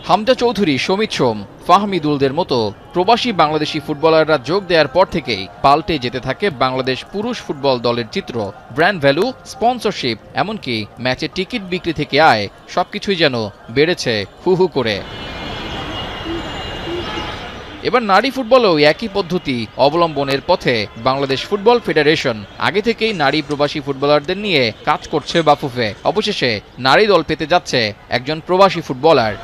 হামজা চৌধুরী, সমিত সোম, ফাহমিদুলদের মতো প্রবাসী বাংলাদেশি ফুটবলাররা যোগ দেওয়ার পর থেকেই পাল্টে যেতে থাকে বাংলাদেশ পুরুষ ফুটবল দলের চিত্র। ব্র্যান্ড ভ্যালু, স্পন্সরশিপ, এমনকি ম্যাচের টিকিট বিক্রি থেকে আয়, সবকিছুই যেন বেড়েছে হু হু করে। এবার নারী ফুটবলেও একই পদ্ধতি অবলম্বনের পথে বাংলাদেশ ফুটবল ফেডারেশন। আগে থেকেই নারী প্রবাসী ফুটবলারদের নিয়ে কাজ করছে বাফুফে। অবশেষে নারী দল পেতে যাচ্ছে একজন প্রবাসী ফুটবলার।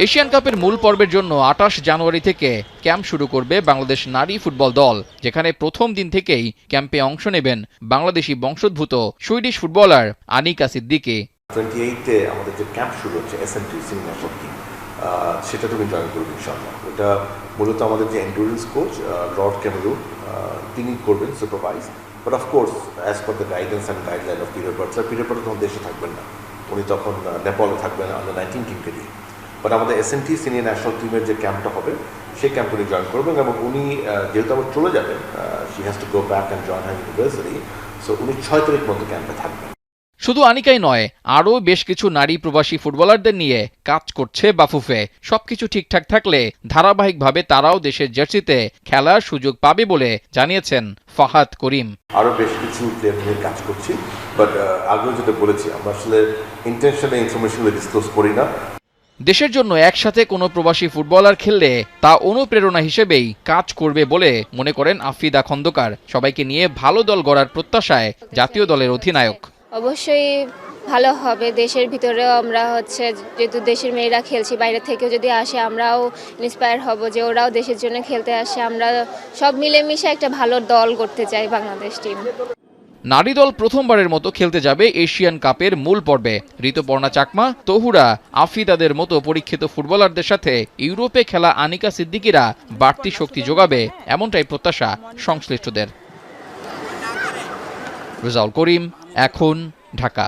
এশিয়ান কাপের মূল পর্বের জন্য ২৮ জানুয়ারি থেকে ক্যাম্প শুরু করবে বাংলাদেশ নারী ফুটবল দল, যেখানে প্রথম দিন থেকেই ক্যাম্পে অংশ নেবেন বাংলাদেশি বংশোদ্ভূত সুইডিশ ফুটবলার আনিকা সিদ্দিকী। 28-এ আমাদের যে ক্যাম্প শুরু হচ্ছে এসএমটি সিনিয়র টিম, সেটা তুমি জয়েন করবে ইনশাআল্লাহ। এটা মূলত আমাদের যে এন্ডুরেন্স কোচ লর্ড ক্যামেরু, তিনি করবেন supervise. But of course as per the guidance and guideline of period Butler, period Butler তখন দেশে থাকবেন না, উনি তখন নেপালে থাকবেন আন্ডার 19 টিমকে নিয়ে। বাট আমাদের এসএনটি সিনিয়র ন্যাশনাল টিমের যে ক্যাম্পটা হবে সেই ক্যাম্পে উনি জয়েন করবেন, এবং উনি যেহেতু আবার চলে যাবেন, she has to go back and join her university, so উনি 6 তারিখ মতো ক্যাম্পে থাকবেন। শুধু আনিকাই নয়, আরও বেশ কিছু নারী প্রবাসী ফুটবলারদের নিয়ে কাজ করছে বাফুফে। সবকিছু ঠিকঠাক থাকলে ধারাবাহিকভাবে তারাও দেশের জার্সিতে খেলার সুযোগ পাবে বলে জানিয়েছেন ফাহাদ করিম। আরও বেশ কিছু প্লেয়ার নিয়ে কাজ করছি, বাট আগেও যেটা বলেছি, আমরা আসলে ইন্টেনশনে ইনফরমেশন ডিসক্লোজ করি না। দেশের জন্য একসাথে কোনো প্রবাসী ফুটবলার খেললে তা অনুপ্রেরণা হিসেবেই কাজ করবে বলে মনে করেন আফিদা খন্দকার। সবাইকে নিয়ে ভালো দল গড়ার প্রত্যাশায় জাতীয় দলের অধিনায়ক। অবশ্যই ভালো হবে। দেশের ভিতরেও আমরা যেহেতু দেশের মেয়েরা খেলছি, বাইরে থেকেও যদি আসে আমরাও ইন্সপায়ার হব যে ওরাও দেশের জন্য খেলতে আসে। আমরা সব মিলেমিশে একটা ভালো দল করতে চাই বাংলাদেশ টিম। নারী দল প্রথমবারের মতো খেলতে যাবে এশিয়ান কাপের মূল পর্বে। ঋতুপর্ণা চাকমা, তহুরা, আফিদাদের মতো পরীক্ষিত ফুটবলারদের সাথে ইউরোপে খেলা আনিকা সিদ্দিকীরা বাড়তি শক্তি যোগাবে, এমনটাই প্রত্যাশা সংশ্লিষ্টদের। রেজাউল করিম, এখন, ঢাকা।